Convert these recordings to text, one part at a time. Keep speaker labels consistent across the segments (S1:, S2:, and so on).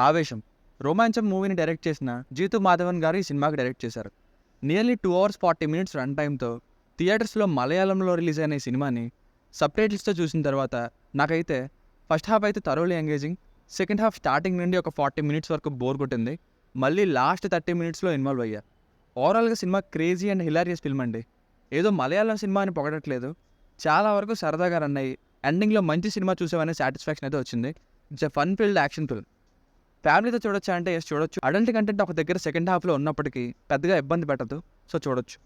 S1: ఆవేశం రోమాంచం మూవీని డైరెక్ట్ చేసిన జీతు మాధవన్ గారు ఈ సినిమాకి డైరెక్ట్ చేశారు. నియర్లీ 2 hours 40 minutes రన్ టైంతో థియేటర్స్లో మలయాళంలో రిలీజ్ అయిన ఈ సినిమాని సబ్టైటిల్స్తో చూసిన తర్వాత నాకైతే ఫస్ట్ హాఫ్ అయితే thoroughly engaging, second half starting నుండి ఒక 40 minutes వరకు బోర్ కొట్టింది. మళ్ళీ లాస్ట్ 30 minutesలో ఇన్వాల్వ్ అయ్యా. ఓవరాల్గా cinema crazy and hilarious film అండి. ఏదో మలయాళం సినిమా అని పొగడట్లేదు, చాలా వరకు సరదాగా రన్ అయ్యి ఎండింగ్లో మంచి సినిమా చూసామనే సాటిస్ఫాక్షన్ అయితే వచ్చింది. It's a fun field action film. ఫ్యామిలీతో చూడొచ్చా అంటే ఎస్ చూడొచ్చు. అడల్ట్ కంటెంట్ ఒక దగ్గర సెకండ్ హాఫ్లో ఉన్నప్పటికీ పెద్దగా ఇబ్బంది పెట్టదు, సో చూడొచ్చు.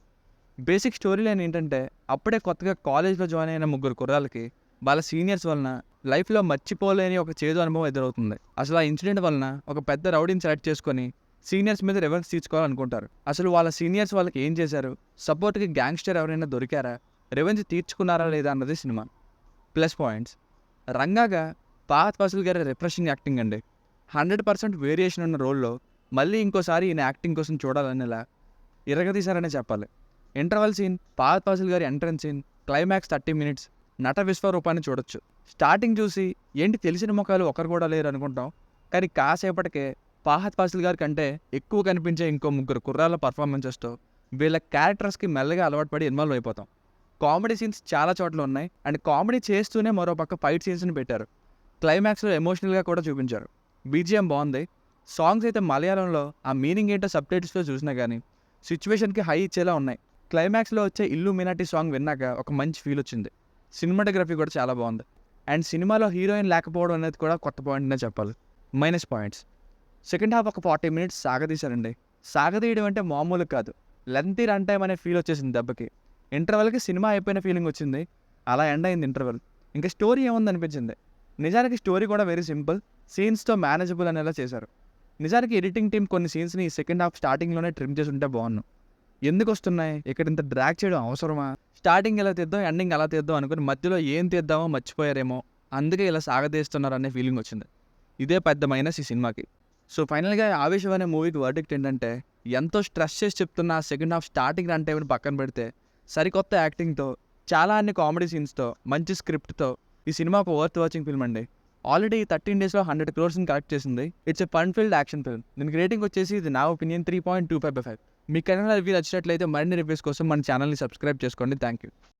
S1: బేసిక్ స్టోరీ లైన్ ఏంటంటే అప్పుడే కొత్తగా కాలేజ్లో జాయిన్ అయిన ముగ్గురు కుర్రాళ్ళకి వాళ్ళ సీనియర్స్ వలన లైఫ్లో మర్చిపోలేని ఒక చేదు అనుభవం ఎదురవుతుంది. అసలు ఆ ఇన్సిడెంట్ వలన ఒక పెద్ద రౌడీని సెలెక్ట్ చేసుకొని సీనియర్స్ మీద రివెంజ్ తీర్చుకోవాలనుకుంటారు. అసలు వాళ్ళ సీనియర్స్ వాళ్ళకి ఏం చేశారు, సపోర్ట్కి గ్యాంగ్స్టర్ ఎవరైనా దొరికారా, రివెంజ్ తీర్చుకున్నారా లేదా అన్నది సినిమా. ప్లస్ పాయింట్స్ రంగాగా ఫహద్ ఫాసిల్ గారి రిఫ్రెషింగ్ యాక్టింగ్ అండి. 100% వేరియేషన్ ఉన్న రోల్లో మళ్ళీ ఇంకోసారి ఈయన యాక్టింగ్ కోసం చూడాలనేలా ఇరగదీశారనే చెప్పాలి. ఇంటర్వల్ సీన్, ఫహద్ ఫాసిల్ గారి ఎంట్రన్స్ సీన్, క్లైమాక్స్ 30 minutes నట విశ్వరూపాన్ని చూడొచ్చు. స్టార్టింగ్ చూసి ఏంటి తెలిసిన ముఖాలు ఒకరు కూడా లేరు అనుకుంటాం, కానీ కాసేపటికే ఫహద్ ఫాసిల్ గారి కంటే ఎక్కువ కనిపించే ఇంకో ముగ్గురు కుర్రాళ్ళ పర్ఫార్మెన్సెస్తో వీళ్ళ క్యారెక్టర్స్కి మెల్లగా అలవాటు పడి ఇన్వాల్వ్ అయిపోతాం. కామెడీ సీన్స్ చాలా చోట్ల ఉన్నాయి అండ్ కామెడీ చేస్తూనే మరో పక్క ఫైట్ సీన్స్ని పెట్టారు. క్లైమాక్స్లో ఎమోషనల్గా కూడా చూపించారు. బీజిఎం బాగుంది. సాంగ్స్ అయితే మలయాళంలో ఆ మీనింగ్ ఏంటో సబ్టైటిల్స్లో చూసినా కానీ సిచ్యువేషన్కి హై ఇచ్చేలా ఉన్నాయి. క్లైమాక్స్లో వచ్చే ఇల్లు మినాటి సాంగ్ విన్నాక ఒక మంచి ఫీల్ వచ్చింది. సినిమాటోగ్రఫీ కూడా చాలా బాగుంది అండ్ సినిమాలో హీరోయిన్ లేకపోవడం అనేది కూడా కొత్త పాయింట్నే చెప్పాలి. మైనస్ పాయింట్స్ సెకండ్ హాఫ్ ఒక 40 minutes సాగదీశారండి. సాగదీయడం అంటే మామూలు కాదు, లెంతీ రన్ టైం అనే ఫీల్ వచ్చేసింది దెబ్బకి. ఇంటర్వెల్కి సినిమా అయిపోయిన ఫీలింగ్ వచ్చింది, అలా ఎండ్ అయింది ఇంటర్వెల్. ఇంకా స్టోరీ ఏముంది అనిపించింది. నిజానికి స్టోరీ కూడా వెరీ సింపుల్, సీన్స్తో మేనేజబుల్ అనేలా చేశారు. నిజానికి ఎడిటింగ్ టీం కొన్ని సీన్స్ని సెకండ్ హాఫ్ స్టార్టింగ్లోనే ట్రిమ్ చేసి ఉంటే బాగున్నాను. ఎందుకు వస్తున్నాయి ఇక్కడ ఇంత డ్రాగ్ చేయడం అవసరమా, స్టార్టింగ్ ఎలా తీద్దాం ఎండింగ్ అలా తీద్దాం అనుకుని మధ్యలో ఏం తీద్దామో మర్చిపోయారేమో, అందుకే ఇలా సాగదీస్తున్నారు అనే ఫీలింగ్ వచ్చింది. ఇదే పెద్ద మైనస్ ఈ సినిమాకి. సో ఫైనల్గా ఆవేశం అనే మూవీకి వర్డిక్ట్ ఏంటంటే ఎంతో స్ట్రెస్ చేసి చెప్తున్న సెకండ్ హాఫ్ స్టార్టింగ్ రన్ టైంని పక్కన పెడితే సరికొత్త యాక్టింగ్తో, చాలా అన్ని కామెడీ సీన్స్తో, మంచి స్క్రిప్ట్తో ఈ సినిమా ఒక వర్త్ వాచింగ్ ఫిల్మ్ అండి. ఆల్రెడీ 13 daysలో 100 crores కలెక్ట్ చేసింది. It's a fun field action film. దీనికి రేటింగ్ వచ్చేసి ఇది నా ఒపీనియన్ 3.25/5. మీకు కనుక రివ్యూ నచ్చినట్లయితే మరిన్ని రివ్యూస్ కోసం మన ఛానల్ని సబ్స్క్రైబ్ చేసుకోండి. Thank you.